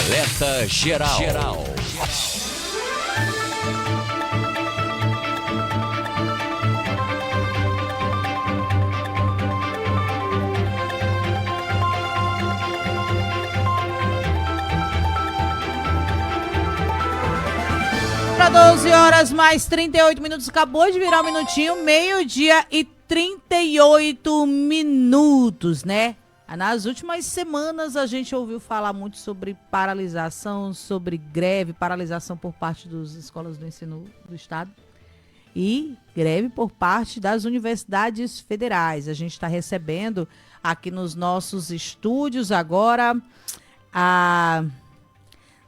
Alerta Geral. Para 12 horas mais 38 minutos, acabou de virar um minutinho, meio-dia e 38 minutos, né? Nas últimas semanas a gente ouviu falar muito sobre paralisação, sobre greve, paralisação por parte das escolas do ensino do Estado e greve por parte das universidades federais. A gente está recebendo aqui nos nossos estúdios agora a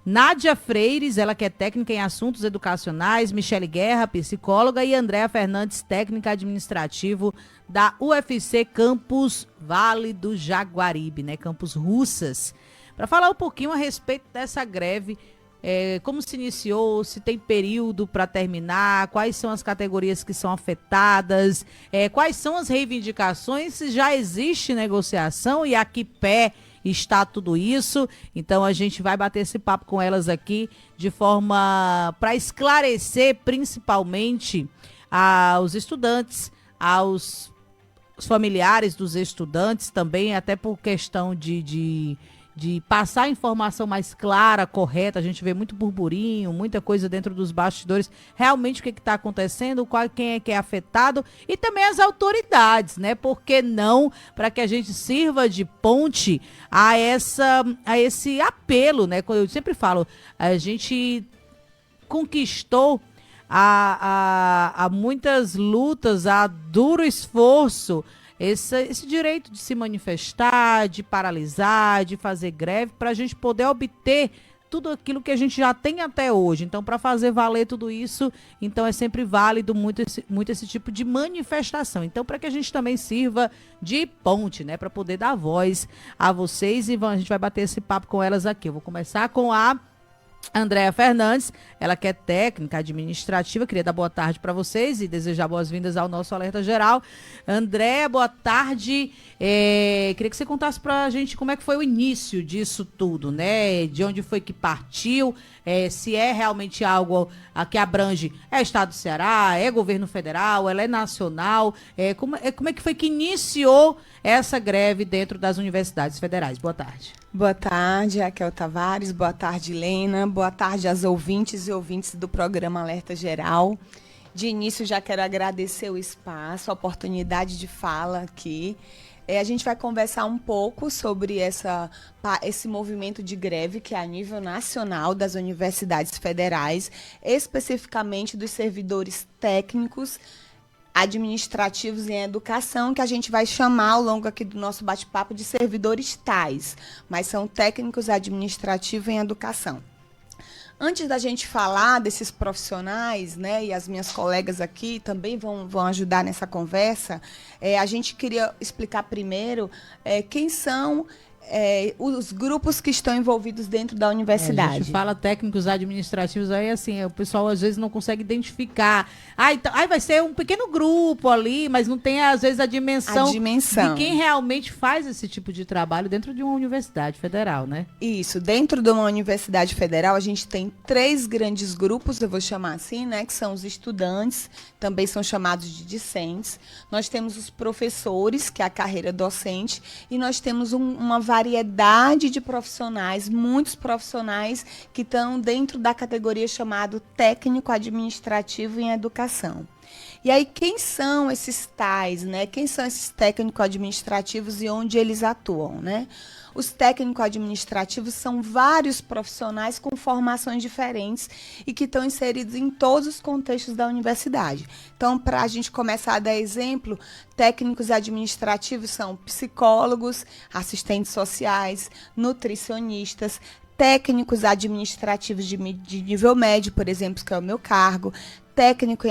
Nádia Freires, ela que é técnica em assuntos educacionais, Michele Guerra, psicóloga, e Andréa Fernandes, técnica administrativo da UFC Campus Vale do Jaguaribe, né, Campus Russas, para falar um pouquinho a respeito dessa greve, como se iniciou, se tem período para terminar, quais são as categorias que são afetadas, quais são as reivindicações, se já existe negociação e a que pé está tudo isso. Então a gente vai bater esse papo com elas aqui de forma para esclarecer principalmente aos estudantes, aos familiares dos estudantes também, até por questão de passar a informação mais clara, correta. A gente vê muito burburinho, muita coisa dentro dos bastidores, realmente o que está acontecendo, quem é que é afetado, e também as autoridades, né? Por que não, para que a gente sirva de ponte a esse apelo, né? Eu sempre falo, a gente conquistou a muitas lutas, a duro esforço, esse direito de se manifestar, de paralisar, de fazer greve, para a gente poder obter tudo aquilo que a gente já tem até hoje. Então, para fazer valer tudo isso, então é sempre válido muito esse tipo de manifestação. Então, para que a gente também sirva de ponte, né, para poder dar voz a vocês, e a gente vai bater esse papo com elas aqui. Eu vou começar com a Andréa Fernandes, ela que é técnica administrativa. Queria dar boa tarde para vocês e desejar boas-vindas ao nosso Alerta Geral. Andréa, boa tarde. Queria que você contasse para a gente como é que foi o início disso tudo, né? De onde foi que partiu, se é realmente algo que abrange Estado do Ceará, é governo federal, ela é nacional, como é que foi que iniciou essa greve dentro das universidades federais? Boa tarde. Boa tarde, Raquel Tavares. Boa tarde, Helena. Boa tarde às ouvintes e ouvintes do programa Alerta Geral. De início, já quero agradecer o espaço, a oportunidade de fala aqui. A gente vai conversar um pouco sobre esse movimento de greve que é a nível nacional das universidades federais, especificamente dos servidores técnicos administrativos em educação, que a gente vai chamar ao longo aqui do nosso bate-papo de servidores tais, mas são técnicos administrativos em educação. Antes da gente falar desses profissionais, né, e as minhas colegas aqui também vão ajudar nessa conversa, a gente queria explicar primeiro quem são os grupos que estão envolvidos dentro da universidade. A gente fala técnicos administrativos, aí assim, o pessoal às vezes não consegue identificar. Então, vai ser um pequeno grupo ali, mas não tem às vezes a dimensão de quem realmente faz esse tipo de trabalho dentro de uma universidade federal, né? Isso, dentro de uma universidade federal a gente tem 3 grandes grupos, eu vou chamar assim, né, que são os estudantes, também são chamados de discentes. Nós temos os professores, que é a carreira docente, e nós temos uma variedade de profissionais, muitos profissionais que estão dentro da categoria chamado técnico administrativo em educação. E aí, quem são esses tais, né? Quem são esses técnicos administrativos e onde eles atuam, né? Os técnicos administrativos são vários profissionais com formações diferentes e que estão inseridos em todos os contextos da universidade. Então, para a gente começar a dar exemplo, técnicos administrativos são psicólogos, assistentes sociais, nutricionistas, técnicos administrativos de nível médio, por exemplo, que é o meu cargo, técnico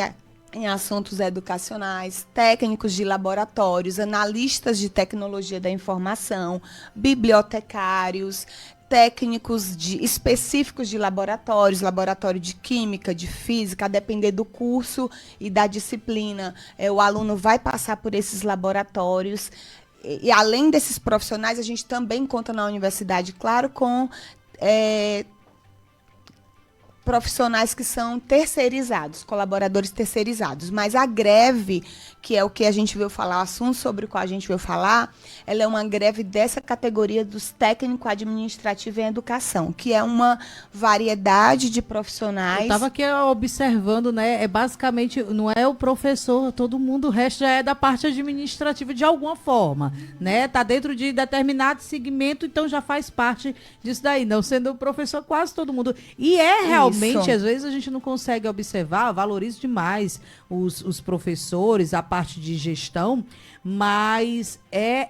em assuntos educacionais, técnicos de laboratórios, analistas de tecnologia da informação, bibliotecários, técnicos específicos de laboratórios, laboratório de química, de física, a depender do curso e da disciplina, o aluno vai passar por esses laboratórios. E além desses profissionais, a gente também conta na universidade, claro, com profissionais que são terceirizados, colaboradores terceirizados. Mas a greve, que é o que a gente veio falar, o assunto sobre o qual a gente veio falar, ela é uma greve dessa categoria dos técnico-administrativo em educação, que é uma variedade de profissionais. Eu estava aqui observando, né? Basicamente, não é o professor, todo mundo, o resto já é da parte administrativa de alguma forma, né? Está dentro de determinado segmento, então já faz parte disso daí. Não sendo o professor, quase todo mundo. E é realmente, às vezes a gente não consegue observar, eu valorizo demais os professores, a parte de gestão, mas é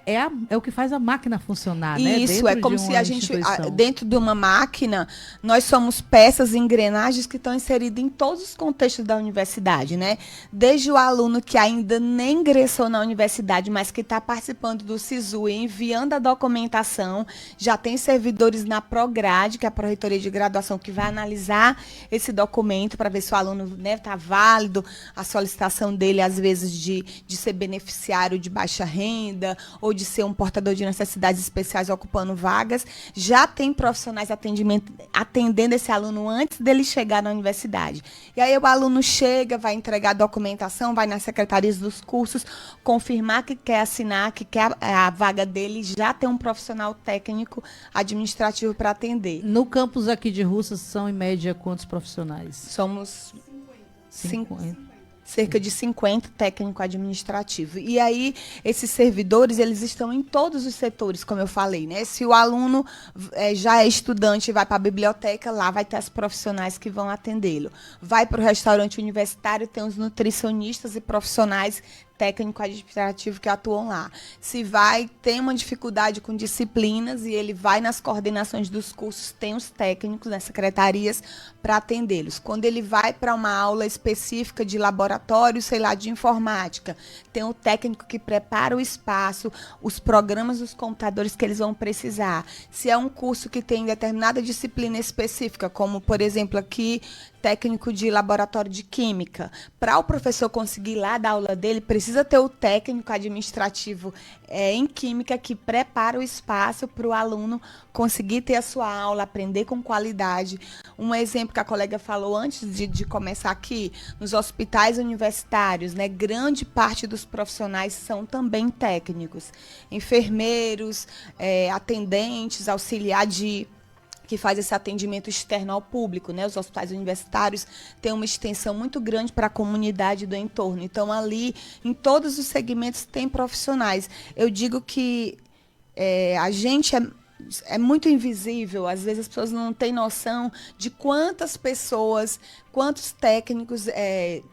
o que faz a máquina funcionar, né? Isso, é como se a gente, dentro de uma máquina, nós somos peças e engrenagens que estão inseridas em todos os contextos da universidade, né? Desde o aluno que ainda nem ingressou na universidade, mas que está participando do SISU e enviando a documentação, já tem servidores na Prograde, que é a Pró-Reitoria de Graduação, que vai analisar esse documento para ver se o aluno está válido, a solicitação dele, às vezes, de ser beneficiário de baixa renda ou de ser um portador de necessidades especiais ocupando vagas. Já tem profissionais atendendo esse aluno antes dele chegar na universidade. E aí o aluno chega, vai entregar a documentação, vai nas secretarias dos cursos, confirmar que quer assinar, que quer a vaga dele, já tem um profissional técnico administrativo para atender. No campus aqui de Russas, são em média quantos profissionais? Somos 50. Cerca de 50 técnico-administrativo. E aí, esses servidores, eles estão em todos os setores, como eu falei, né? Se o aluno já é estudante e vai para a biblioteca, lá vai ter as profissionais que vão atendê-lo. Vai para o restaurante universitário, tem os nutricionistas e profissionais técnico-administrativo que atuam lá. Se tem uma dificuldade com disciplinas e ele vai nas coordenações dos cursos, tem os técnicos nas secretarias para atendê-los. Quando ele vai para uma aula específica de laboratório, sei lá, de informática, tem o técnico que prepara o espaço, os programas dos computadores que eles vão precisar. Se é um curso que tem determinada disciplina específica, como, por exemplo, aqui, técnico de laboratório de química, para o professor conseguir lá dar aula dele, precisa ter o técnico administrativo em química que prepara o espaço para o aluno conseguir ter a sua aula, aprender com qualidade. Um exemplo que a colega falou antes de começar aqui, nos hospitais universitários, né, grande parte dos profissionais são também técnicos, enfermeiros, atendentes, auxiliar que faz esse atendimento externo ao público, né? Os hospitais universitários têm uma extensão muito grande para a comunidade do entorno. Então, ali, em todos os segmentos, tem profissionais. Eu digo que a gente é muito invisível, às vezes as pessoas não têm noção de quantas pessoas, quantos técnicos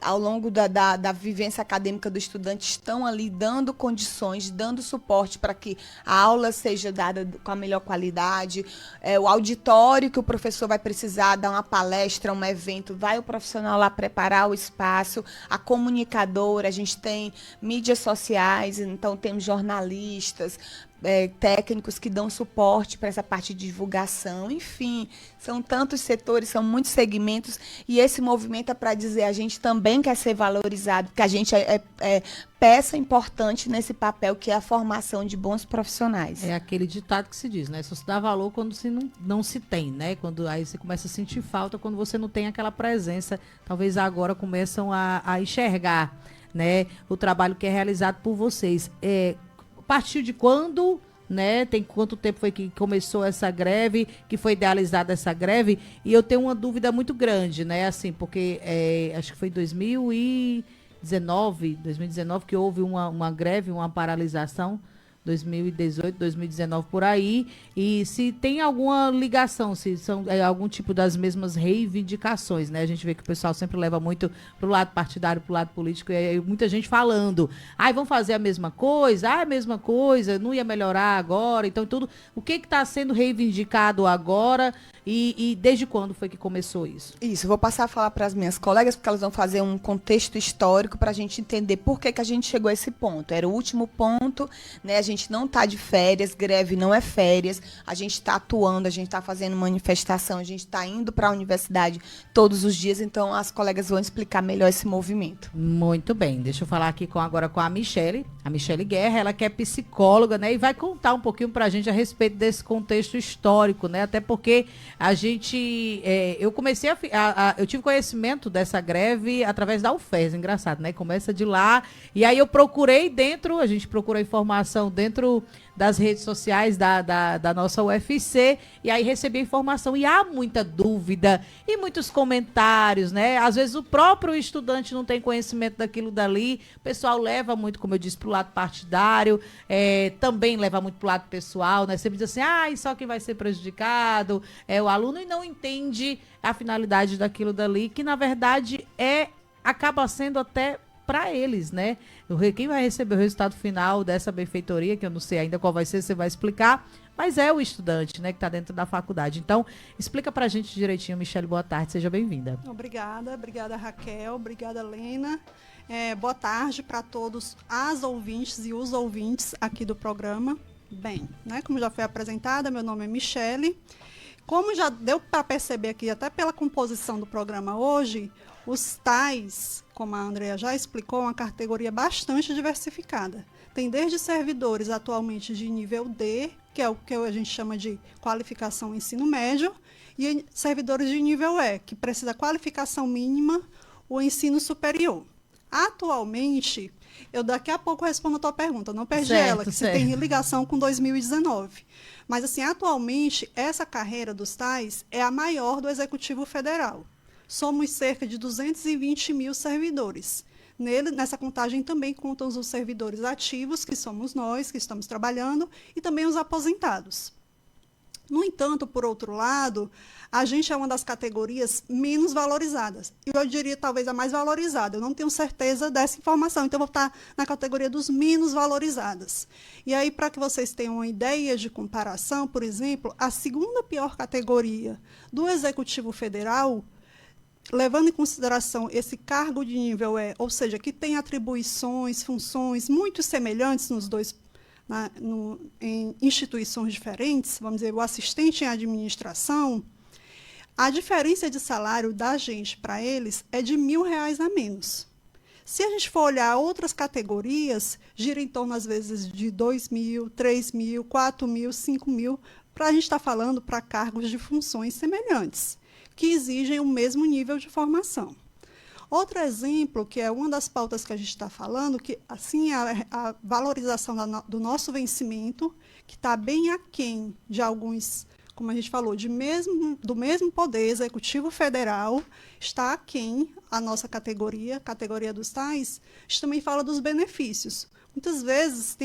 ao longo da vivência acadêmica do estudante estão ali dando condições, dando suporte para que a aula seja dada com a melhor qualidade, o auditório que o professor vai precisar dar uma palestra, um evento, vai o profissional lá preparar o espaço, a comunicadora, a gente tem mídias sociais, então temos jornalistas, técnicos que dão suporte para essa parte de divulgação, enfim, são tantos setores, são muitos segmentos, e esse movimento é para dizer, a gente também quer ser valorizado, porque a gente é peça importante nesse papel que é a formação de bons profissionais. É aquele ditado que se diz, né? Só se dá valor quando não se tem, né? Quando aí você começa a sentir falta quando você não tem aquela presença, talvez agora começam a enxergar, né, o trabalho que é realizado por vocês. A partir de quando, né? Tem quanto tempo foi que começou essa greve, que foi idealizada essa greve? E eu tenho uma dúvida muito grande, né? Assim, porque acho que foi 2019 que houve uma greve, uma paralisação, 2018, 2019 por aí, e se tem alguma ligação, se são algum tipo das mesmas reivindicações, né? A gente vê que o pessoal sempre leva muito pro lado partidário, pro lado político, e aí muita gente falando, vão fazer a mesma coisa, não ia melhorar agora, então tudo, o que está sendo reivindicado agora e desde quando foi que começou isso? Isso, eu vou passar a falar para as minhas colegas, porque elas vão fazer um contexto histórico para a gente entender por que a gente chegou a esse ponto. Era o último ponto, né? A gente gente não está de férias, greve não é férias, a gente está atuando, a gente está fazendo manifestação, a gente está indo para a universidade todos os dias, então as colegas vão explicar melhor esse movimento. Muito bem, deixa eu falar aqui agora com a Michele Guerra, ela que é psicóloga, né, e vai contar um pouquinho pra gente a respeito desse contexto histórico, né, até porque a gente, eu comecei eu tive conhecimento dessa greve através da UFES, engraçado, né, começa de lá, e aí eu procurei a gente procurou informação dentro das redes sociais da nossa UFC, e aí recebi a informação, e há muita dúvida, e muitos comentários, né, às vezes o próprio estudante não tem conhecimento daquilo dali, o pessoal leva muito, como eu disse, pro lado partidário, também leva muito pro lado pessoal, né, sempre diz assim, só quem vai ser prejudicado é o aluno, e não entende a finalidade daquilo dali, que na verdade acaba sendo até para eles, né? Quem vai receber o resultado final dessa benfeitoria, que eu não sei ainda qual vai ser, você vai explicar, mas é o estudante, né, que está dentro da faculdade. Então, explica para a gente direitinho, Michele, boa tarde, seja bem-vinda. Obrigada Raquel, obrigada Lena. Boa tarde para todos as ouvintes e os ouvintes aqui do programa. Bem, né, como já foi apresentada, meu nome é Michele. Como já deu para perceber aqui, até pela composição do programa hoje, os TAIs, como a Andrea já explicou, é uma categoria bastante diversificada. Tem desde servidores atualmente de nível D, que é o que a gente chama de qualificação ensino médio, e servidores de nível E, que precisa qualificação mínima, o ensino superior. Atualmente, eu daqui a pouco respondo a tua pergunta, não perdi ela, que você tem ligação com 2019. Mas, assim, atualmente, essa carreira dos TAIs é a maior do Executivo Federal. Somos cerca de 220 mil servidores. Nessa contagem também contam os servidores ativos, que somos nós, que estamos trabalhando, e também os aposentados. No entanto, por outro lado, a gente é uma das categorias menos valorizadas. E eu diria talvez a mais valorizada. Eu não tenho certeza dessa informação, então eu vou estar na categoria dos menos valorizadas. E aí, para que vocês tenham uma ideia de comparação, por exemplo, a segunda pior categoria do Executivo Federal, levando em consideração esse cargo de nível E, ou seja, que tem atribuições, funções muito semelhantes nos dois, em instituições diferentes, vamos dizer, o assistente em administração, a diferença de salário da gente para eles é de R$1.000 a menos. Se a gente for olhar outras categorias, gira em torno, às vezes, de 2.000, 3.000, 4.000, 5.000, para a gente estar falando para cargos de funções semelhantes, que exigem o mesmo nível de formação. Outro exemplo, que é uma das pautas que a gente está falando, que assim a valorização do nosso vencimento, que está bem aquém de alguns, como a gente falou, do mesmo poder executivo federal, está aquém a nossa categoria dos TAIs, a gente também fala dos benefícios. Muitas vezes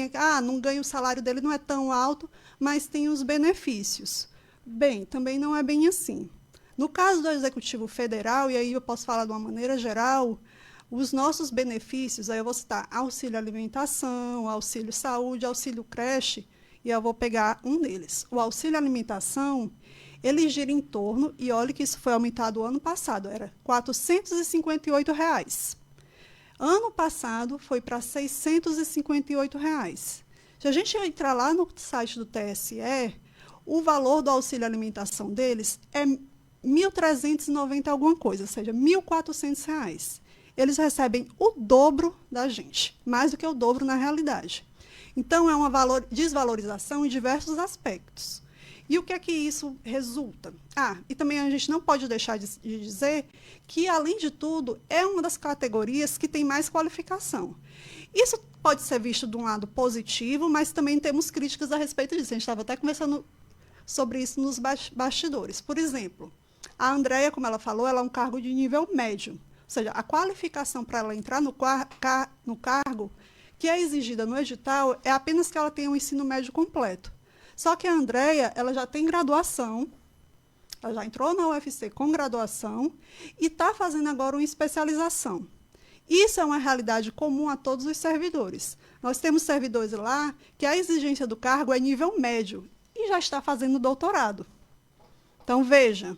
não ganha, o salário dele não é tão alto, mas tem os benefícios. Bem, também não é bem assim. No caso do Executivo Federal, e aí eu posso falar de uma maneira geral, os nossos benefícios, aí eu vou citar auxílio alimentação, auxílio saúde, auxílio creche, e eu vou pegar um deles. O auxílio alimentação, ele gira em torno, e olha que isso foi aumentado ano passado, era R$ 458. Ano passado foi para R$ 658. Se a gente entrar lá no site do TSE, o valor do auxílio alimentação deles é R$ 1.390 alguma coisa, ou seja, R$ 1.400. Eles recebem o dobro da gente, mais do que o dobro na realidade. Então, é uma desvalorização em diversos aspectos. E o que é que isso resulta? E também a gente não pode deixar de dizer que, além de tudo, é uma das categorias que tem mais qualificação. Isso pode ser visto de um lado positivo, mas também temos críticas a respeito disso. A gente estava até conversando sobre isso nos bastidores. Por exemplo, a Andrea, como ela falou, ela é um cargo de nível médio. Ou seja, a qualificação para ela entrar no cargo que é exigida no edital é apenas que ela tenha um ensino médio completo. Só que a Andrea, ela já tem graduação, ela já entrou na UFC com graduação e está fazendo agora uma especialização. Isso é uma realidade comum a todos os servidores. Nós temos servidores lá que a exigência do cargo é nível médio e já está fazendo doutorado. Então, veja,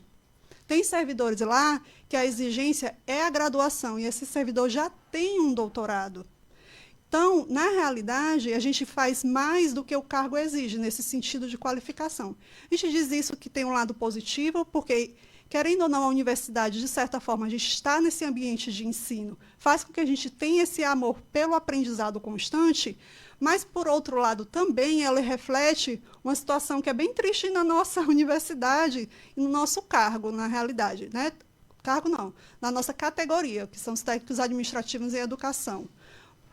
tem servidores lá que a exigência é a graduação e esse servidor já tem um doutorado. Então, na realidade, a gente faz mais do que o cargo exige, nesse sentido de qualificação. A gente diz isso que tem um lado positivo, porque, querendo ou não, a universidade, de certa forma, a gente está nesse ambiente de ensino, faz com que a gente tenha esse amor pelo aprendizado constante, mas, por outro lado, também ela reflete uma situação que é bem triste na nossa universidade e no nosso cargo, na realidade. Né? Cargo não, na nossa categoria, que são os técnicos administrativos em educação.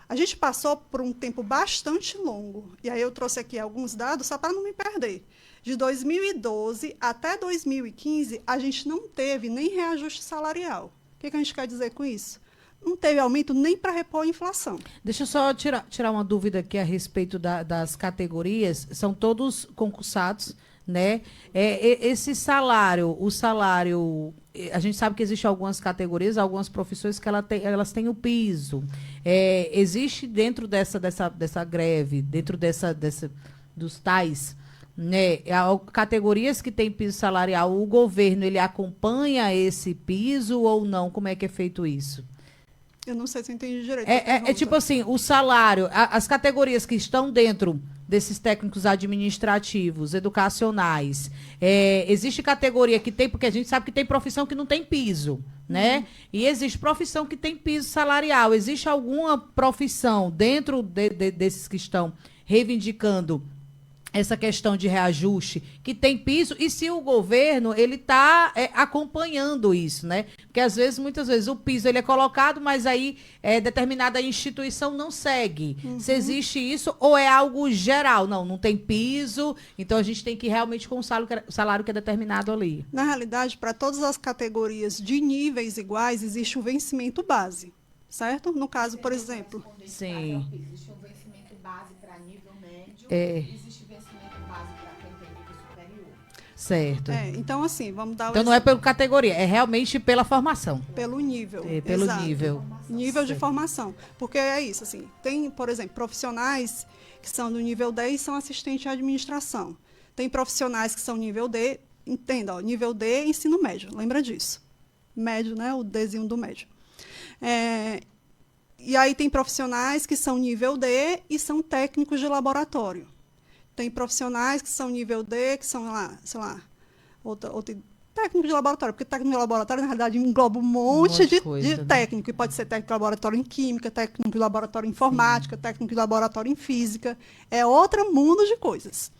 A gente passou por um tempo bastante longo, e aí eu trouxe aqui alguns dados só para não me perder. De 2012 até 2015, a gente não teve nem reajuste salarial. O que a gente quer dizer com isso? Não teve aumento nem para repor a inflação. Deixa eu só tirar uma dúvida aqui a respeito das categorias. São todos concursados, né? Esse salário, a gente sabe que existem algumas categorias, algumas profissões que elas têm o piso. Existe dentro dessa greve, dentro dos tais, né, categorias que têm piso salarial, o governo ele acompanha esse piso ou não? Como é que é feito isso? Eu não sei se eu entendi direito. Tipo assim, o salário, as categorias que estão dentro desses técnicos administrativos, educacionais, existe categoria que tem, porque a gente sabe que tem profissão que não tem piso, né? E existe profissão que tem piso salarial. Existe alguma profissão dentro desses que estão reivindicando essa questão de reajuste, que tem piso, e se o governo ele está acompanhando isso, né? Porque muitas vezes o piso ele é colocado, mas aí determinada instituição não segue. Se existe isso, ou é algo geral? Não tem piso, então a gente tem que ir realmente com o salário que é determinado ali. Na realidade, para todas as categorias de níveis iguais, existe um vencimento base, certo? No caso, por exemplo... Sim. Existe um vencimento base para nível médio, existe vencimento base para quem tem nível superior. Certo. Então, assim, vamos dar o Então não é pela categoria, é realmente pela formação. pelo nível. Pelo exato. nível. De formação. Porque é isso, assim, tem, por exemplo, profissionais que são do nível D e são assistente à administração. Tem profissionais que são nível D, entenda, nível D, ensino médio, lembra disso. Médio, né, o Dzinho do médio. E aí tem profissionais que são nível D e são técnicos de laboratório. Tem profissionais que são nível D, que são, sei lá, outro técnico de laboratório, porque técnico de laboratório, na realidade, engloba um monte de coisa, técnico, e pode ser técnico de laboratório em química, técnico de laboratório em informática, técnico de laboratório em física, é outro mundo de coisas.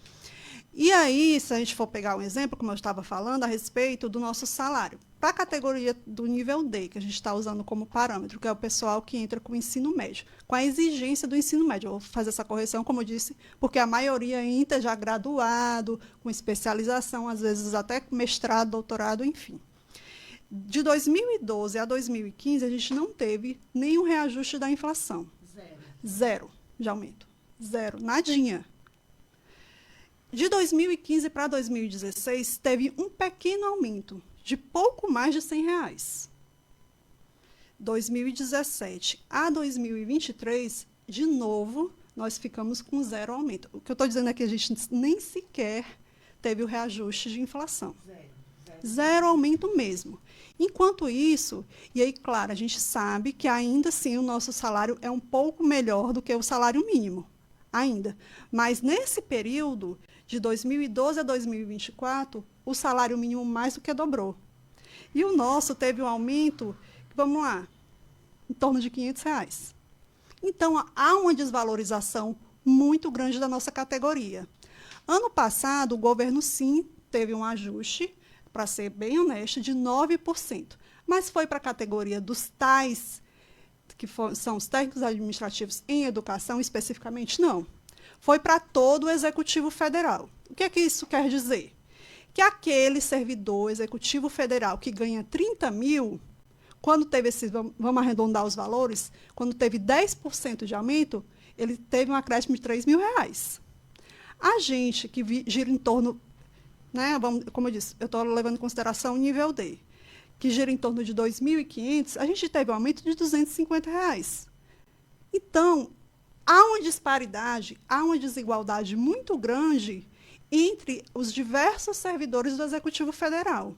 E aí, se a gente for pegar um exemplo, como eu estava falando, a respeito do nosso salário, para a categoria do nível D, que a gente está usando como parâmetro, que é o pessoal que entra com o ensino médio, com a exigência do ensino médio. Eu vou fazer essa correção, como eu disse, porque a maioria entra já graduado, com especialização, às vezes até mestrado, doutorado, enfim. De 2012 a 2015, a gente não teve nenhum reajuste da inflação. Zero de aumento. Zero. Nadinha. De 2015 para 2016, teve um pequeno aumento, de pouco mais de R$100. 2017 a 2023, de novo, nós ficamos com zero aumento. O que eu estou dizendo é que a gente nem sequer teve o reajuste de inflação. Zero aumento mesmo. Enquanto isso, e aí, claro, a gente sabe que ainda assim o nosso salário é um pouco melhor do que o salário mínimo, ainda. Mas nesse período, de 2012 a 2024, o salário mínimo mais do que dobrou. E o nosso teve um aumento, vamos lá, em torno de R$500. Então, há uma desvalorização muito grande da nossa categoria. Ano passado, o governo, sim, teve um ajuste, para ser bem honesto, de 9%. Mas foi para a categoria dos tais, são os técnicos administrativos em educação, especificamente, não. Foi para todo o Executivo Federal. O que é que isso quer dizer? Que aquele servidor executivo federal que ganha 30 mil, quando teve vamos arredondar os valores, quando teve 10% de aumento, ele teve um acréscimo de R$3.000. A gente que gira em torno, né, como eu disse, eu estou levando em consideração o nível D, que gira em torno de R$2.500, a gente teve um aumento de R$250. Então, há uma disparidade, há uma desigualdade muito grande entre os diversos servidores do Executivo Federal.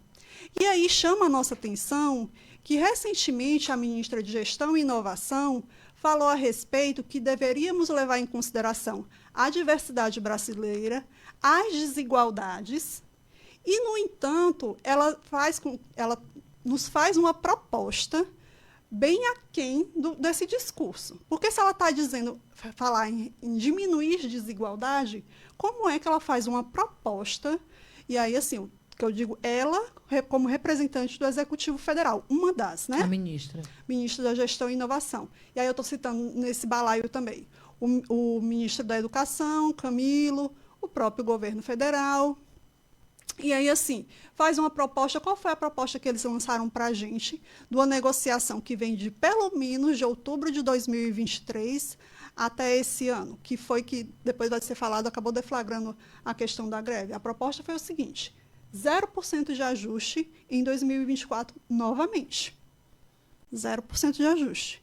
E aí chama a nossa atenção que, recentemente, a ministra de Gestão e Inovação falou a respeito que deveríamos levar em consideração a diversidade brasileira, as desigualdades, e, no entanto, ela nos faz uma proposta bem aquém desse discurso. Porque se ela está dizendo, falar em diminuir desigualdade, como é que ela faz uma proposta, e aí, assim, que eu digo, ela, como representante do Executivo Federal, uma das, né? A ministra. Ministra da Gestão e Inovação. E aí eu estou citando nesse balaio também o ministro da Educação, Camilo, o próprio governo federal. E aí, assim, faz uma proposta. Qual foi a proposta que eles lançaram para a gente? De uma negociação que vem de, pelo menos, de outubro de 2023 até esse ano, que foi que, depois vai ser falado, acabou deflagrando a questão da greve. A proposta foi o seguinte: 0% de ajuste em 2024 novamente. 0% de ajuste.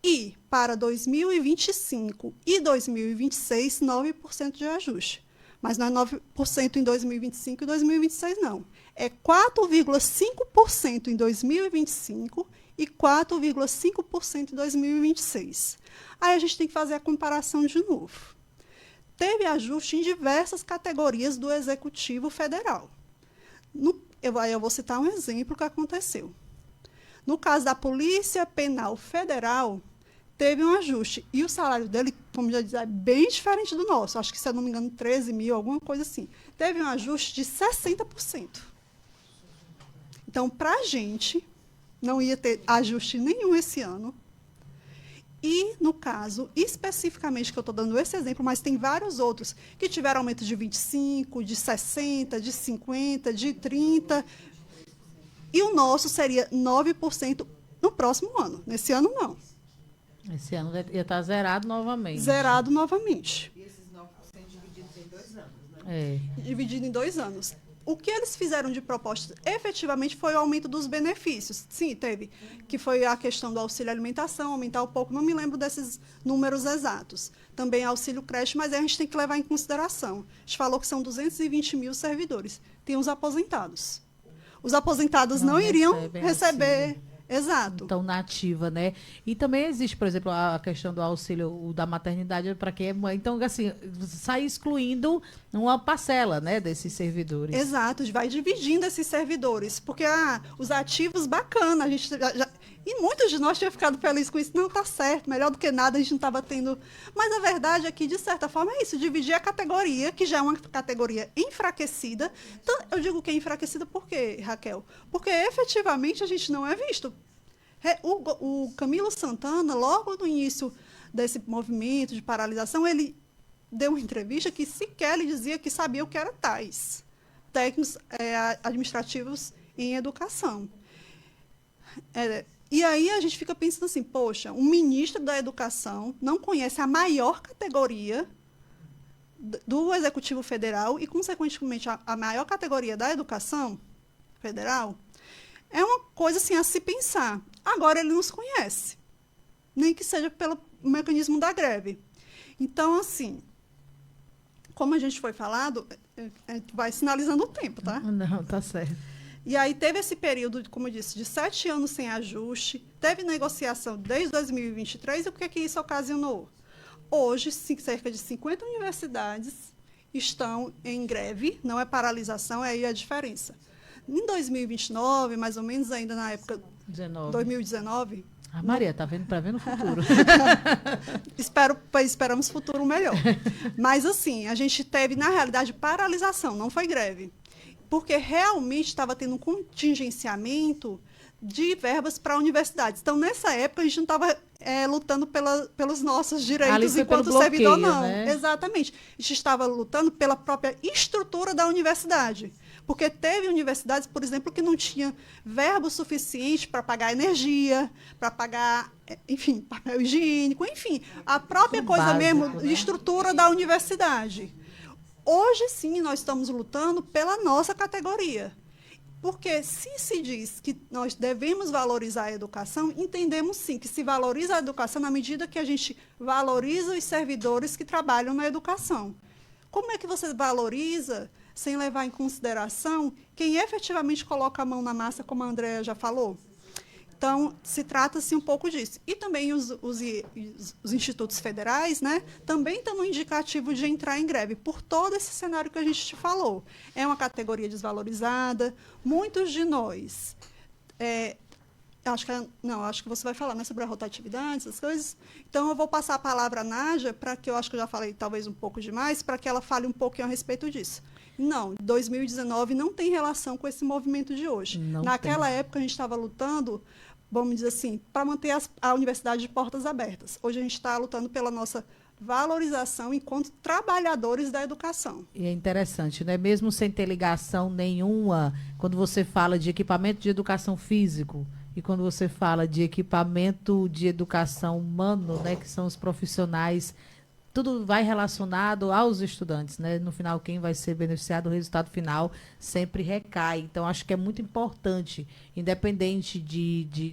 E, para 2025 e 2026, 9% de ajuste. Mas não é 9% em 2025 e 2026, não. É 4,5% em 2025 e 4,5% em 2026. Aí a gente tem que fazer a comparação de novo. Teve ajuste em diversas categorias do Executivo Federal. Eu vou citar um exemplo que aconteceu. No caso da Polícia Penal Federal, teve um ajuste. E o salário dele, como já disse, é bem diferente do nosso. Acho que, se eu não me engano, 13 mil, alguma coisa assim. Teve um ajuste de 60%. Então, para a gente, não ia ter ajuste nenhum esse ano. E, no caso, especificamente, que eu estou dando esse exemplo, mas tem vários outros, que tiveram aumento de 25%, de 60%, de 50%, de 30%. E o nosso seria 9% no próximo ano. Nesse ano, não. Esse ano ia estar zerado novamente. Zerado novamente. E esses 9% divididos em 2 anos, né? É. Dividido em 2 anos. O que eles fizeram de proposta, efetivamente, foi o aumento dos benefícios. Sim, teve. Que foi a questão do auxílio alimentação, aumentar um pouco, não me lembro desses números exatos. Também auxílio creche, mas aí a gente tem que levar em consideração. A gente falou que são 220 mil servidores. Tem os aposentados. Os aposentados não iriam receber. Auxílio. Exato. Então, na ativa, né? E também existe, por exemplo, a questão do auxílio da maternidade para quem é mãe. Então, assim, sai excluindo uma parcela, né, desses servidores. Exato, vai dividindo esses servidores. Porque os ativos, bacana, a gente e muitos de nós tinham ficado felizes com isso. Não, tá certo, melhor do que nada, a gente não estava tendo. Mas a verdade é que, de certa forma, é isso, dividir a categoria, que já é uma categoria enfraquecida. Então, eu digo que é enfraquecida por quê, Raquel? Porque efetivamente a gente não é visto. O Camilo Santana, logo no início desse movimento de paralisação, ele deu uma entrevista que sequer ele dizia que sabia o que era TAIs, técnicos administrativos em educação. E aí a gente fica pensando assim, poxa, um ministro da Educação não conhece a maior categoria do Executivo Federal e, consequentemente, a maior categoria da Educação Federal. É uma coisa assim a se pensar. Agora ele nos conhece, nem que seja pelo mecanismo da greve. Então, assim, como a gente foi falado, vai sinalizando o tempo, tá? Não, tá certo. E aí teve esse período, como eu disse, de 7 anos sem ajuste, teve negociação desde 2023, e o que é que isso ocasionou? Hoje, cerca de 50 universidades estão em greve, não é paralisação, é aí a diferença. Em 2029, mais ou menos, ainda na época 2019... A Maria, tá vendo para ver no futuro. Esperamos futuro melhor. Mas, assim, a gente teve, na realidade, paralisação, não foi greve. Porque realmente estava tendo um contingenciamento de verbas para universidades. Então, nessa época, a gente não estava lutando pelos nossos direitos enquanto servidor, não. Né? Exatamente. A gente estava lutando pela própria estrutura da universidade. Porque teve universidades, por exemplo, que não tinha verbo suficiente para pagar energia, para pagar, enfim, papel higiênico, enfim, a própria coisa básico, mesmo, né? Estrutura da universidade. Hoje, sim, nós estamos lutando pela nossa categoria. Porque se diz que nós devemos valorizar a educação, entendemos, sim, que se valoriza a educação na medida que a gente valoriza os servidores que trabalham na educação. Como é que você valoriza sem levar em consideração quem efetivamente coloca a mão na massa, como a Andréa já falou? Então, se trata-se um pouco disso. E também os institutos federais, né, também estão no indicativo de entrar em greve, por todo esse cenário que a gente te falou. É uma categoria desvalorizada, muitos de nós... acho que você vai falar, né, sobre a rotatividade, essas coisas. Então, eu vou passar a palavra à Nádia, para que eu acho que eu já falei talvez um pouco demais, para que ela fale um pouquinho a respeito disso. Não, 2019 não tem relação com esse movimento de hoje. Naquela época, a gente estava lutando, vamos dizer assim, para manter a universidade de portas abertas. Hoje, a gente está lutando pela nossa valorização enquanto trabalhadores da educação. E é interessante, né? Mesmo sem ter ligação nenhuma, quando você fala de equipamento de educação físico, e quando você fala de equipamento de educação humano, né, que são os profissionais, tudo vai relacionado aos estudantes, né? No final, quem vai ser beneficiado, o resultado final sempre recai. Então, acho que é muito importante, independente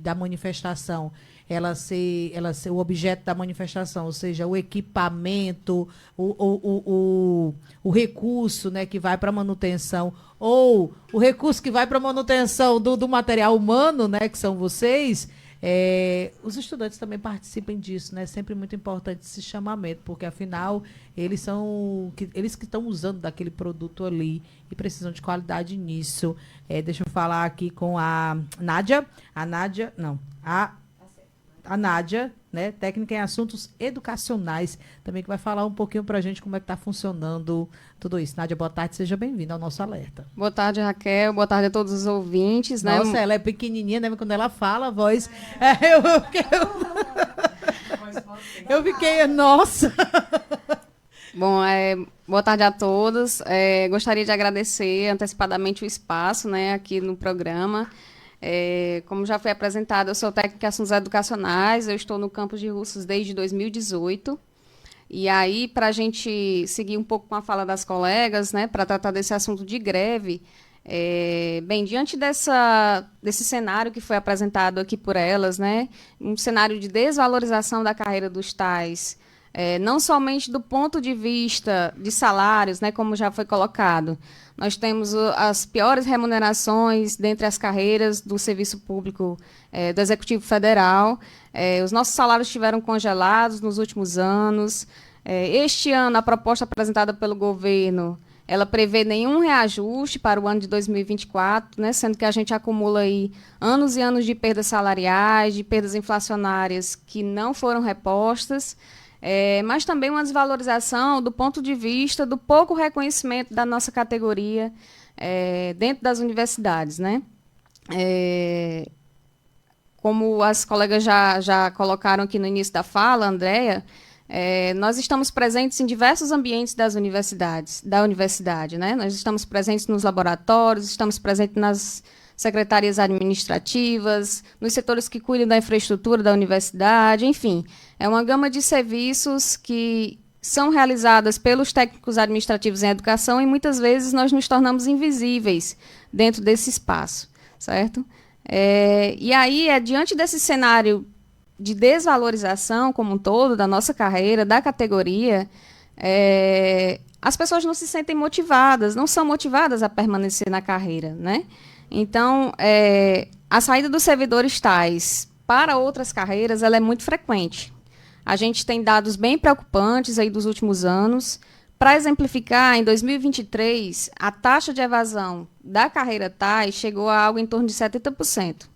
da manifestação, ela ser o objeto da manifestação, ou seja, o equipamento, o recurso, né, que vai para manutenção, ou o recurso que vai para manutenção do material humano, né, que são vocês. Os estudantes também participem disso, né? É sempre muito importante esse chamamento, porque afinal eles que estão usando daquele produto ali e precisam de qualidade nisso. Deixa eu falar aqui com a Nádia. A Nádia, né, técnica em assuntos educacionais, também que vai falar um pouquinho para a gente como é que está funcionando tudo isso. Nádia, boa tarde, seja bem-vinda ao nosso alerta. Boa tarde, Raquel, boa tarde a todos os ouvintes. Nossa, né? Ela é pequenininha, né? Quando ela fala, a voz... Eu fiquei, nossa... Bom, boa tarde a todos. Gostaria de agradecer antecipadamente o espaço, né, aqui no programa. Como já foi apresentado, eu sou técnica em assuntos educacionais, eu estou no campus de Russas desde 2018. E aí, para a gente seguir um pouco com a fala das colegas, né, para tratar desse assunto de greve, diante desse cenário que foi apresentado aqui por elas, né, um cenário de desvalorização da carreira dos tais, não somente do ponto de vista de salários, né, como já foi colocado. Nós temos as piores remunerações dentre as carreiras do serviço público do Executivo Federal. Os nossos salários estiveram congelados nos últimos anos. Este ano, a proposta apresentada pelo governo, ela prevê nenhum reajuste para o ano de 2024, né, sendo que a gente acumula aí anos e anos de perdas salariais, de perdas inflacionárias que não foram repostas. Mas também uma desvalorização do ponto de vista do pouco reconhecimento da nossa categoria dentro das universidades, né? Como as colegas já colocaram aqui no início da fala, Andréia, nós estamos presentes em diversos ambientes da universidade, né? Nós estamos presentes nos laboratórios, estamos presentes nas secretarias administrativas, nos setores que cuidam da infraestrutura da universidade, enfim, é uma gama de serviços que são realizadas pelos técnicos administrativos em educação e muitas vezes nós nos tornamos invisíveis dentro desse espaço, certo? E aí, diante desse cenário de desvalorização como um todo da nossa carreira, da categoria, as pessoas não se sentem motivadas, não são motivadas a permanecer na carreira, né? Então, a saída dos servidores tais para outras carreiras ela é muito frequente. A gente tem dados bem preocupantes aí dos últimos anos. Para exemplificar, em 2023, a taxa de evasão da carreira tais chegou a algo em torno de 70%. O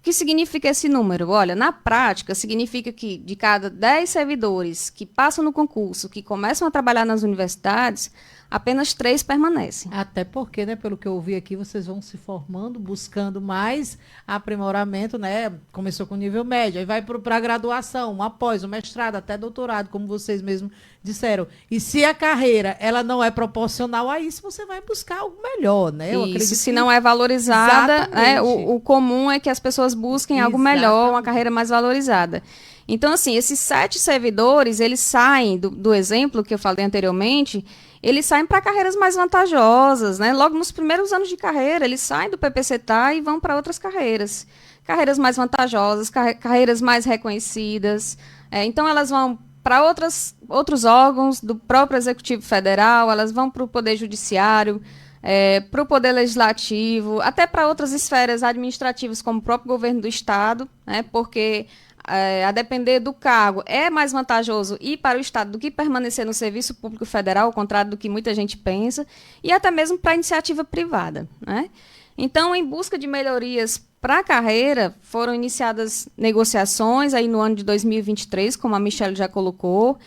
que significa esse número? Olha, na prática, significa que de cada 10 servidores que passam no concurso, que começam a trabalhar nas universidades, apenas 3 permanecem. Até porque, né, pelo que eu ouvi aqui, vocês vão se formando, buscando mais aprimoramento, né? Começou com nível médio, aí vai para a graduação, após o mestrado, até doutorado, como vocês mesmos disseram. E se a carreira ela não é proporcional a isso, você vai buscar algo melhor, né? Isso, se não é valorizada, né, o comum é que as pessoas busquem algo melhor, uma carreira mais valorizada. Então, assim, esses 7 servidores, eles saem do exemplo que eu falei anteriormente, eles saem para carreiras mais vantajosas, né? Logo nos primeiros anos de carreira, eles saem do PPC-TA e vão para outras carreiras. Carreiras mais vantajosas, carreiras mais reconhecidas. Então, elas vão para outros órgãos do próprio Executivo Federal, elas vão para o Poder Judiciário, para o Poder Legislativo, até para outras esferas administrativas, como o próprio governo do Estado, né, porque, a depender do cargo, é mais vantajoso ir para o Estado do que permanecer no serviço público federal, ao contrário do que muita gente pensa, e até mesmo para a iniciativa privada, né? Então, em busca de melhorias para a carreira, foram iniciadas negociações aí no ano de 2023, como a Michelle já colocou.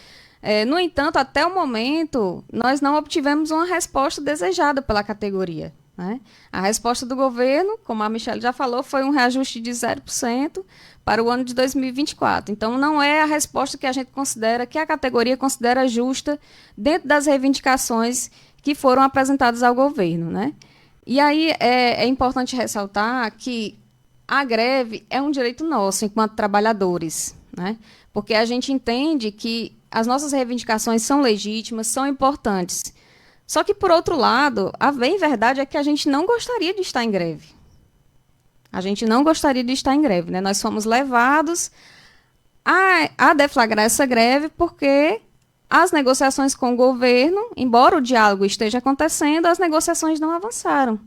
No entanto, até o momento, nós não obtivemos uma resposta desejada pela categoria, né? A resposta do governo, como a Michelle já falou, foi um reajuste de 0% para o ano de 2024. Então, não é a resposta que a gente considera, que a categoria considera justa dentro das reivindicações que foram apresentadas ao governo, né? E aí é importante ressaltar que a greve é um direito nosso, enquanto trabalhadores, né? Porque a gente entende que as nossas reivindicações são legítimas, são importantes. Só que, por outro lado, a bem verdade é que a gente não gostaria de estar em greve. A gente não gostaria de estar em greve, né? Nós fomos levados a deflagrar essa greve porque as negociações com o governo, embora o diálogo esteja acontecendo, as negociações não avançaram.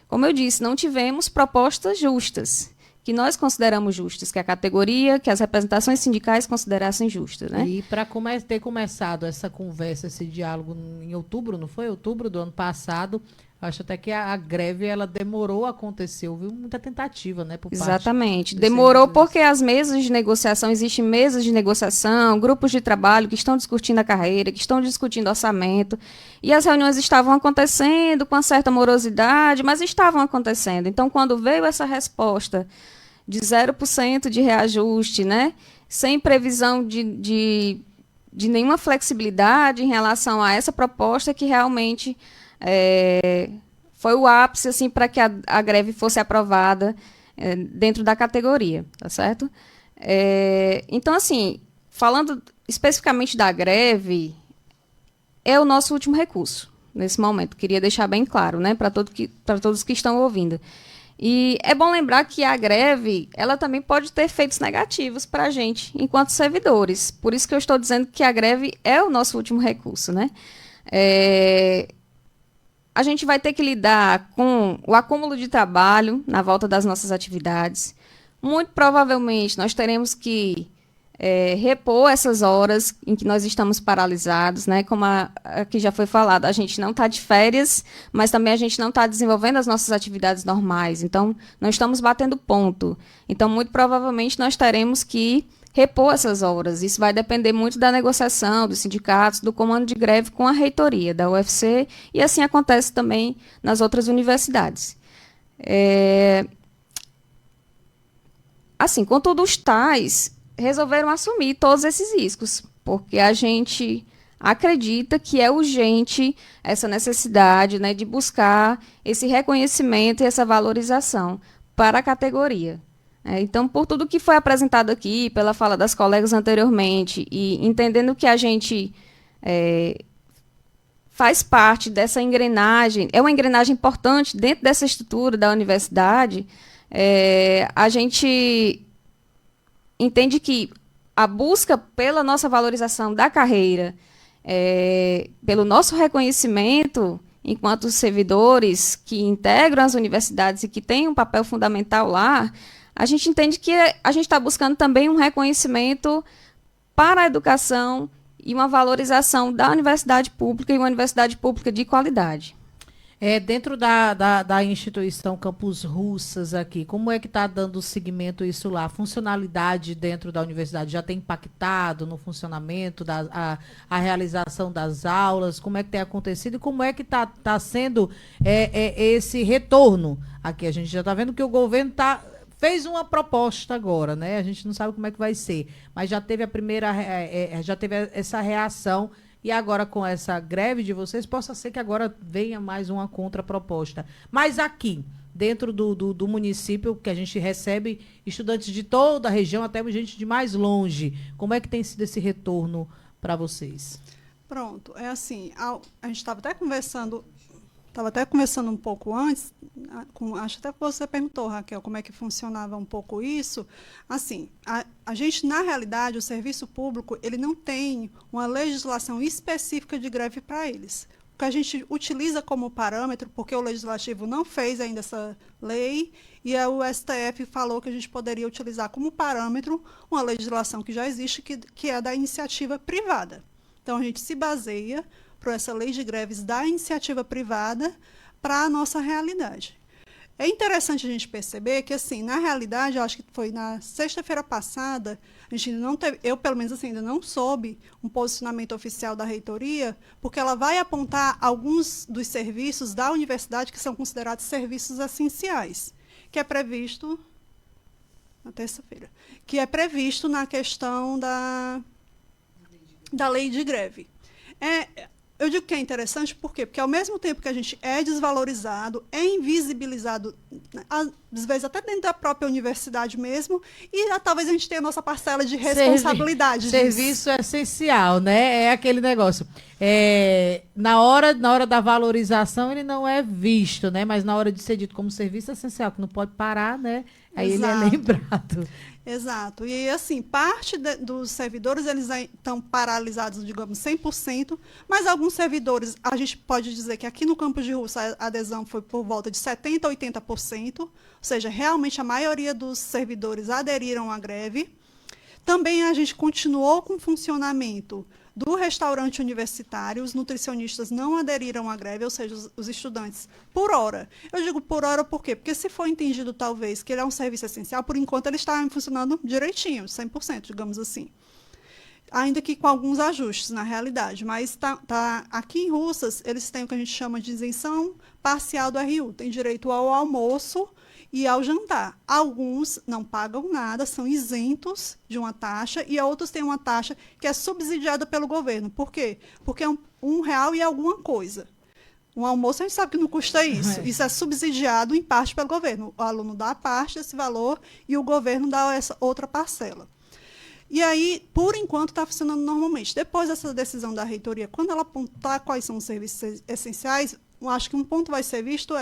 Como eu disse, não tivemos propostas justas, que nós consideramos justas, que a categoria, que as representações sindicais considerassem justas, né? E para ter começado essa conversa, esse diálogo em outubro, não foi? Outubro do ano passado, acho até que a greve ela demorou a acontecer, houve muita tentativa, né? Exatamente. Demorou porque as mesas de negociação, existem mesas de negociação, grupos de trabalho que estão discutindo a carreira, que estão discutindo orçamento, e as reuniões estavam acontecendo com uma certa morosidade, mas estavam acontecendo. Então, quando veio essa resposta de 0% de reajuste, né? Sem previsão de nenhuma flexibilidade em relação a essa proposta que realmente foi o ápice assim, para que a greve fosse aprovada dentro da categoria, tá certo? Então, assim, falando especificamente da greve, é o nosso último recurso nesse momento. Queria deixar bem claro, né, para todos que estão ouvindo. E é bom lembrar que a greve, ela também pode ter efeitos negativos para a gente, enquanto servidores. Por isso que eu estou dizendo que a greve é o nosso último recurso, né? A gente vai ter que lidar com o acúmulo de trabalho na volta das nossas atividades. Muito provavelmente nós teremos que repor essas horas em que nós estamos paralisados, né? Como aqui já foi falado, a gente não está de férias, mas também a gente não está desenvolvendo as nossas atividades normais. Então, não estamos batendo ponto. Então, muito provavelmente nós teremos que repor essas horas. Isso vai depender muito da negociação dos sindicatos, do comando de greve com a reitoria da UFC, e assim acontece também nas outras universidades. Assim, contudo, os tais resolveram assumir todos esses riscos, porque a gente acredita que é urgente essa necessidade, né, de buscar esse reconhecimento e essa valorização para a categoria. Então, por tudo que foi apresentado aqui, pela fala das colegas anteriormente, e entendendo que a gente faz parte dessa engrenagem, é uma engrenagem importante dentro dessa estrutura da universidade, a gente entende que a busca pela nossa valorização da carreira, pelo nosso reconhecimento enquanto servidores que integram as universidades e que têm um papel fundamental lá, a gente entende que a gente está buscando também um reconhecimento para a educação e uma valorização da universidade pública e uma universidade pública de qualidade. Dentro da instituição Campus Russas aqui, como é que está dando seguimento isso lá? A funcionalidade dentro da universidade já tem impactado no funcionamento, a realização das aulas? Como é que tem acontecido e como é que está sendo esse retorno aqui? A gente já está vendo que o governo fez uma proposta agora, né? A gente não sabe como é que vai ser, mas já teve já teve essa reação. E agora, com essa greve de vocês, possa ser que agora venha mais uma contraproposta. Mas aqui, dentro do município, que a gente recebe estudantes de toda a região, até gente de mais longe, como é que tem sido esse retorno para vocês? Pronto, é assim, a gente estava até conversando um pouco antes, acho até que você perguntou, Raquel, como é que funcionava um pouco isso. Assim, a gente, na realidade, o serviço público, ele não tem uma legislação específica de greve para eles. que a gente utiliza como parâmetro, porque o Legislativo não fez ainda essa lei, e o STF falou que a gente poderia utilizar como parâmetro uma legislação que já existe, que é da iniciativa privada. Então, a gente se baseia por essa lei de greves da iniciativa privada para a nossa realidade. É interessante a gente perceber que, assim, na realidade, eu acho que foi na sexta-feira passada, a gente ainda não teve, eu, pelo menos, assim, ainda não soube um posicionamento oficial da reitoria, porque ela vai apontar alguns dos serviços da universidade que são considerados serviços essenciais, que é previsto na terça-feira, que é previsto na questão da lei de greve. Eu digo que é interessante por quê? Porque ao mesmo tempo que a gente é desvalorizado, é invisibilizado, às vezes até dentro da própria universidade mesmo, e talvez a gente tenha a nossa parcela de responsabilidade. Serviço essencial, né? É aquele negócio. Na hora da valorização ele não é visto, né? Mas na hora de ser dito como serviço essencial, que não pode parar, né? Aí Exato. ele é lembrado. Exato. E, assim, parte dos servidores, eles estão paralisados, digamos, 100%, mas alguns servidores, a gente pode dizer que aqui no campus de Russa a adesão foi por volta de 70% a 80%, ou seja, realmente a maioria dos servidores aderiram à greve. Também a gente continuou com o funcionamento do restaurante universitário, os nutricionistas não aderiram à greve, ou seja, os estudantes, por hora. Eu digo por hora por quê? Porque se for entendido, talvez, que ele é um serviço essencial, por enquanto ele está funcionando direitinho, 100%, digamos assim. Ainda que com alguns ajustes, na realidade. Mas aqui em Russas, eles têm o que a gente chama de isenção parcial do RU. Tem direito ao almoço e ao jantar. Alguns não pagam nada, são isentos de uma taxa, e outros têm uma taxa que é subsidiada pelo governo. Por quê? Porque é R$1 e alguma coisa. Um almoço a gente sabe que não custa isso. Isso é subsidiado em parte pelo governo. O aluno dá parte desse valor e o governo dá essa outra parcela. E aí, por enquanto, está funcionando normalmente. Depois dessa decisão da reitoria, quando ela apontar quais são os serviços essenciais, eu acho que um ponto vai ser visto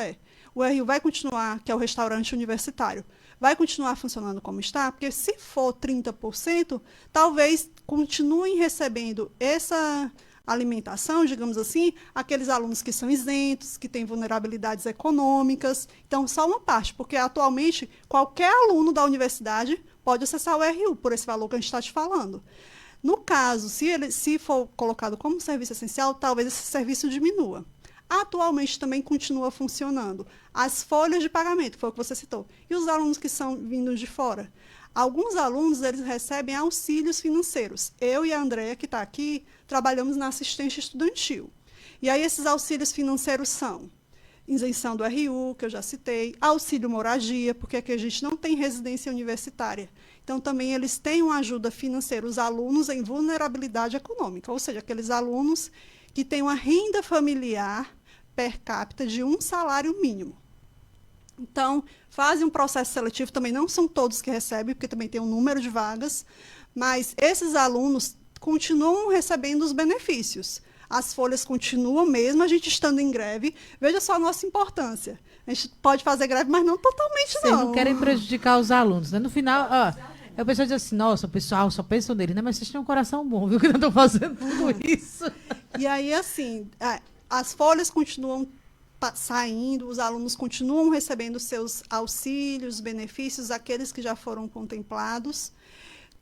o RU vai continuar, que é o restaurante universitário, vai continuar funcionando como está, porque se for 30%, talvez continuem recebendo essa alimentação, digamos assim, aqueles alunos que são isentos, que têm vulnerabilidades econômicas. Então, só uma parte, porque atualmente qualquer aluno da universidade pode acessar o RU por esse valor que a gente está te falando. No caso, se for colocado como serviço essencial, talvez esse serviço diminua. Atualmente também continua funcionando as folhas de pagamento, foi o que você citou, e os alunos que são vindos de fora. Alguns alunos, eles recebem auxílios financeiros. Eu e a Andréia, que está aqui, trabalhamos na assistência estudantil. E aí esses auxílios financeiros são isenção do RU, que eu já citei, auxílio moradia, porque aqui a gente não tem residência universitária. Então, também eles têm uma ajuda financeira, os alunos em vulnerabilidade econômica, ou seja, aqueles alunos que têm uma renda familiar per capita de um salário mínimo. Então, fazem um processo seletivo, também não são todos que recebem, porque também tem um número de vagas, mas esses alunos continuam recebendo os benefícios. As folhas continuam mesmo, a gente estando em greve. Veja só a nossa importância. A gente pode fazer greve, mas não totalmente, Vocês não querem prejudicar os alunos, né? No final, o pessoal diz assim, nossa, o pessoal só pensa nele, né? Mas vocês têm um coração bom, viu? Que não estão fazendo tudo isso. E aí, assim, as folhas continuam saindo, os alunos continuam recebendo seus auxílios, benefícios, aqueles que já foram contemplados.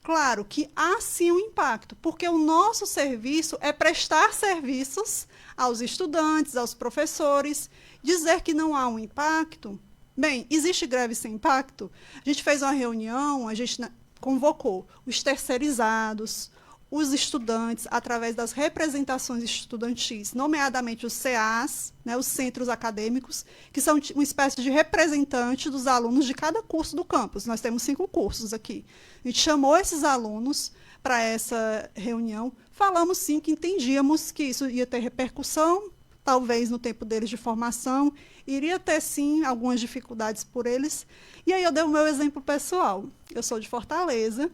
Claro que há sim um impacto, porque o nosso serviço é prestar serviços aos estudantes, aos professores. Dizer que não há um impacto, bem, existe greve sem impacto? A gente fez uma reunião, a gente convocou os terceirizados, os estudantes, através das representações estudantis, nomeadamente os CAs, né, os centros acadêmicos, que são uma espécie de representante dos alunos de cada curso do campus. Nós temos 5 cursos aqui. A gente chamou esses alunos para essa reunião. Falamos, sim, que entendíamos que isso ia ter repercussão, talvez no tempo deles de formação, iria ter, sim, algumas dificuldades por eles. E aí eu dei o meu exemplo pessoal. Eu sou de Fortaleza.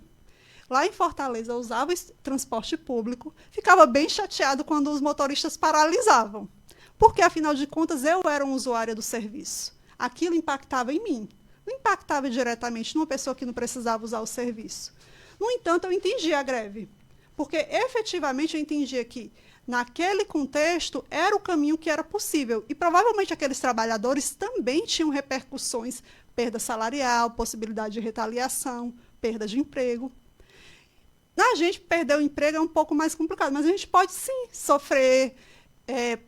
Lá em Fortaleza, eu usava transporte público, ficava bem chateado quando os motoristas paralisavam, porque, afinal de contas, eu era uma usuária do serviço. Aquilo impactava em mim, não impactava diretamente numa pessoa que não precisava usar o serviço. No entanto, eu entendia a greve, porque, efetivamente, eu entendia que naquele contexto, era o caminho que era possível. E provavelmente aqueles trabalhadores também tinham repercussões, perda salarial, possibilidade de retaliação, perda de emprego. A gente perder o emprego é um pouco mais complicado, mas a gente pode sim sofrer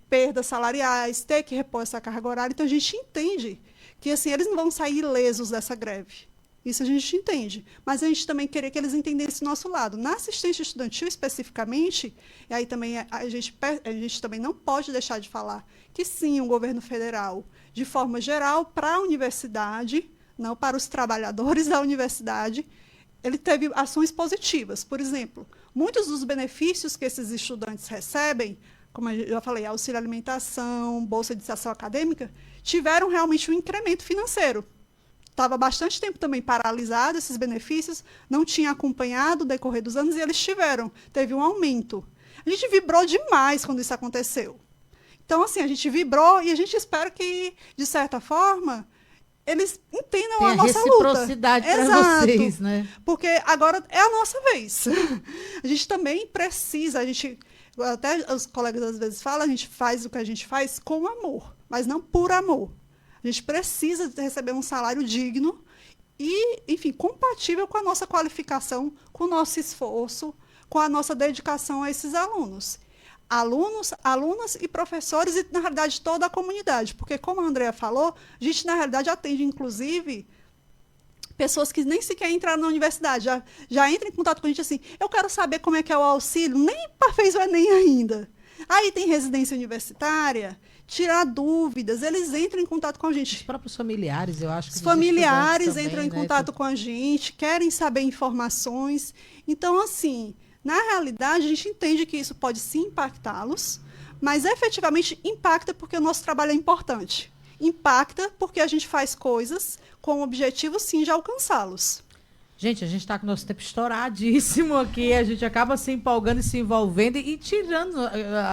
perdas salariais, ter que repor essa carga horária. Então a gente entende que assim, eles não vão sair ilesos dessa greve. Isso a gente entende. Mas a gente também queria que eles entendessem o nosso lado. Na assistência estudantil, especificamente, e aí também a gente também não pode deixar de falar que sim, o governo federal, de forma geral, para a universidade, não para os trabalhadores da universidade, ele teve ações positivas. Por exemplo, muitos dos benefícios que esses estudantes recebem, como eu já falei, auxílio alimentação, bolsa de iniciação acadêmica, tiveram realmente um incremento financeiro. Estava bastante tempo também paralisado esses benefícios, não tinha acompanhado o decorrer dos anos e eles teve um aumento. A gente vibrou demais quando isso aconteceu. Então, assim, a gente vibrou e a gente espera que, de certa forma, eles entendam a nossa luta. Reciprocidade para vocês, né? Porque agora é a nossa vez. A gente também precisa, até os colegas às vezes falam, a gente faz o que a gente faz com amor, mas não por amor. A gente precisa receber um salário digno e, enfim, compatível com a nossa qualificação, com o nosso esforço, com a nossa dedicação a esses alunos. Alunos, alunas e professores e, na realidade, toda a comunidade. Porque, como a Andrea falou, a gente, na realidade, atende, inclusive, pessoas que nem sequer entraram na universidade. Já entram em contato com a gente assim, eu quero saber como é que é o auxílio, nem fez o Enem ainda. Aí tem residência universitária, tirar dúvidas, eles entram em contato com a gente. Os próprios familiares, eu acho que os familiares também, entram em né, contato com a gente, querem saber informações. Então, assim, na realidade, a gente entende que isso pode sim impactá-los, mas efetivamente impacta porque o nosso trabalho é importante. Impacta porque a gente faz coisas com o objetivo, sim, de alcançá-los. Gente, a gente está com o nosso tempo estouradíssimo aqui, a gente acaba se empolgando e se envolvendo e tirando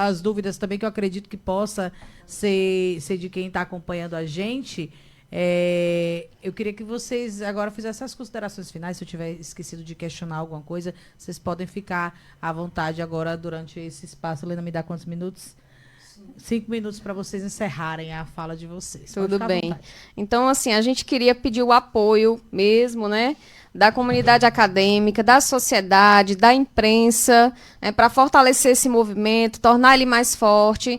as dúvidas também, que eu acredito que possa ser de quem está acompanhando a gente. Eu queria que vocês agora fizessem as considerações finais. Se eu tiver esquecido de questionar alguma coisa, vocês podem ficar à vontade agora durante esse espaço. Helena, me dá quantos minutos? 5 minutos para vocês encerrarem a fala de vocês. Tudo bem. Então, assim, a gente queria pedir o apoio mesmo, né, da comunidade acadêmica, da sociedade, da imprensa, para fortalecer esse movimento, tornar ele mais forte,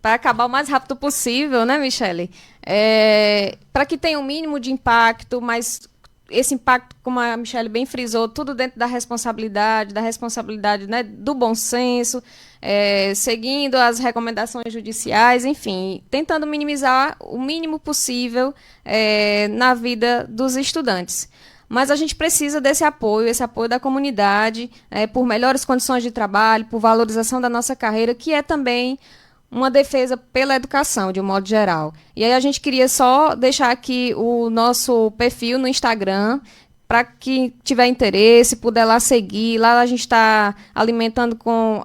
para acabar o mais rápido possível, né, Michele? Para que tenha um mínimo de impacto, mas esse impacto, como a Michele bem frisou, tudo dentro da responsabilidade, né, do bom senso, seguindo as recomendações judiciais, enfim, tentando minimizar o mínimo possível na vida dos estudantes. Mas a gente precisa desse apoio, esse apoio da comunidade, por melhores condições de trabalho, por valorização da nossa carreira, que é também uma defesa pela educação, de um modo geral. E aí a gente queria só deixar aqui o nosso perfil no Instagram, para quem tiver interesse, puder lá seguir. Lá a gente está alimentando com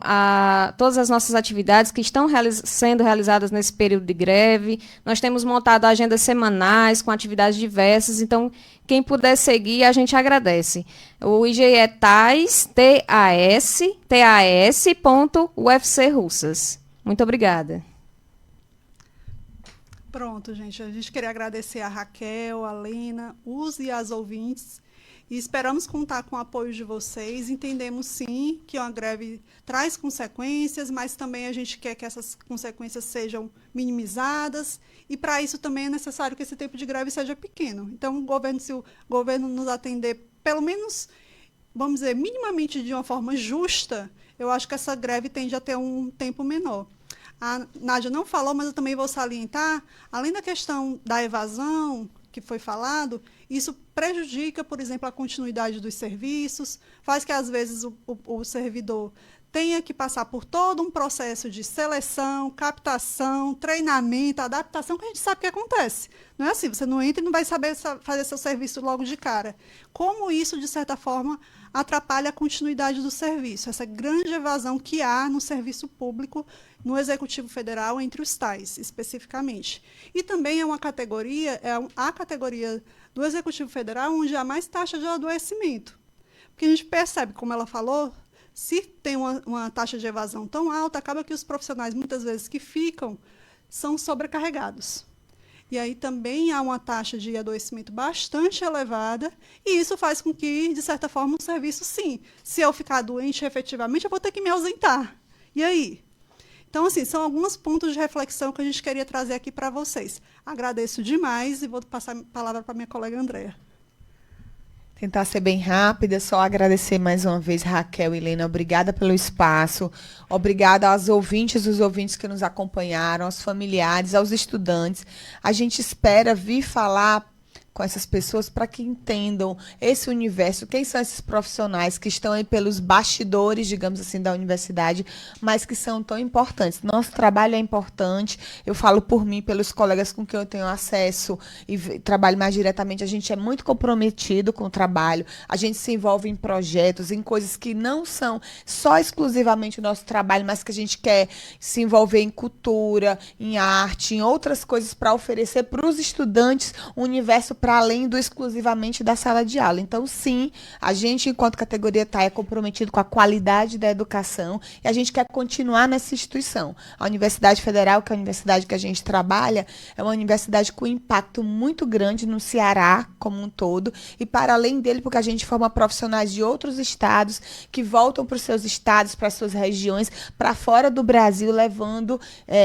todas as nossas atividades que estão sendo realizadas nesse período de greve. Nós temos montado agendas semanais com atividades diversas, então quem puder seguir, a gente agradece. O IG é tas.ufc Russas. Muito obrigada. Pronto, gente. A gente queria agradecer a Raquel, a Lena, os e as ouvintes. E esperamos contar com o apoio de vocês. Entendemos, sim, que uma greve traz consequências, mas também a gente quer que essas consequências sejam minimizadas. E, para isso, também é necessário que esse tempo de greve seja pequeno. Então, se o governo nos atender, pelo menos, vamos dizer, minimamente de uma forma justa, eu acho que essa greve tende a ter um tempo menor. A Nádia não falou, mas eu também vou salientar, além da questão da evasão, que foi falado, isso prejudica, por exemplo, a continuidade dos serviços, faz que, às vezes, o servidor tenha que passar por todo um processo de seleção, captação, treinamento, adaptação, que a gente sabe que acontece. Não é assim, você não entra e não vai saber fazer seu serviço logo de cara. Como isso, de certa forma, atrapalha a continuidade do serviço, essa grande evasão que há no serviço público, no Executivo Federal, entre os tais, especificamente. E também é uma categoria, a categoria do Executivo Federal onde há mais taxa de adoecimento. Porque a gente percebe, como ela falou, Se tem uma taxa de evasão tão alta, acaba que os profissionais, muitas vezes, que ficam, são sobrecarregados. E aí também há uma taxa de adoecimento bastante elevada, e isso faz com que, de certa forma, o serviço, sim, se eu ficar doente efetivamente, eu vou ter que me ausentar. E aí? Então, assim, são alguns pontos de reflexão que a gente queria trazer aqui para vocês. Agradeço demais e vou passar a palavra para minha colega Andréa. Tentar ser bem rápida, só agradecer mais uma vez, Raquel e Helena, obrigada pelo espaço, obrigada aos ouvintes, os ouvintes que nos acompanharam, aos familiares, aos estudantes. A gente espera vir falar com essas pessoas para que entendam esse universo, quem são esses profissionais que estão aí pelos bastidores, digamos assim, da universidade, mas que são tão importantes. Nosso trabalho é importante, eu falo por mim, pelos colegas com quem eu tenho acesso e trabalho mais diretamente, a gente é muito comprometido com o trabalho, a gente se envolve em projetos, em coisas que não são só exclusivamente o nosso trabalho, mas que a gente quer se envolver em cultura, em arte, em outras coisas para oferecer para os estudantes um universo para além do exclusivamente da sala de aula. Então, sim, a gente, enquanto categoria TAI, é comprometido com a qualidade da educação e a gente quer continuar nessa instituição. A Universidade Federal, que é a universidade que a gente trabalha, é uma universidade com impacto muito grande no Ceará como um todo e para além dele, porque a gente forma profissionais de outros estados que voltam para os seus estados, para as suas regiões, para fora do Brasil, levando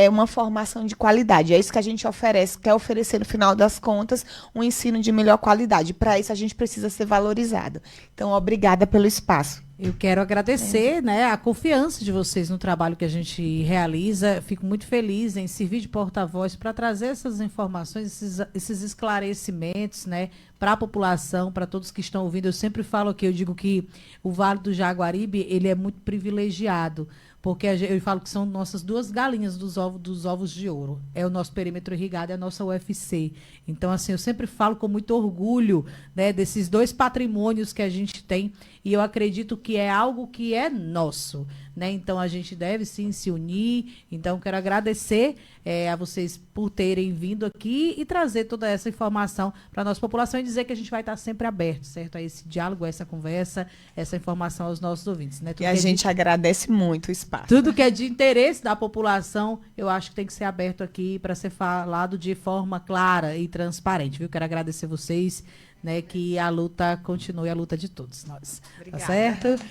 uma formação de qualidade. É isso que a gente oferece, quer oferecer, no final das contas, um ensino de melhor qualidade. Para isso, a gente precisa ser valorizado. Então, obrigada pelo espaço. Eu quero agradecer, né, a confiança de vocês no trabalho que a gente realiza. Fico muito feliz em servir de porta-voz para trazer essas informações, esses esclarecimentos, né, para a população, para todos que estão ouvindo. Eu sempre falo aqui, eu digo que o Vale do Jaguaribe, ele é muito privilegiado, porque eu falo que são nossas duas galinhas dos ovos de ouro. É o nosso perímetro irrigado, é a nossa UFC. Então, assim, eu sempre falo com muito orgulho, né, desses dois patrimônios que a gente tem, e eu acredito que é algo que é nosso, né? Então, a gente deve, sim, se unir. Então, quero agradecer a vocês por terem vindo aqui e trazer toda essa informação para a nossa população e dizer que a gente vai estar sempre aberto, certo? A esse diálogo, a essa conversa, essa informação aos nossos ouvintes, né? E a gente agradece muito o espaço. Tudo que é de interesse da população, eu acho que tem que ser aberto aqui para ser falado de forma clara e transparente, viu? Quero agradecer vocês, né? Que a luta continue, a luta de todos nós. Obrigada. Tá certo?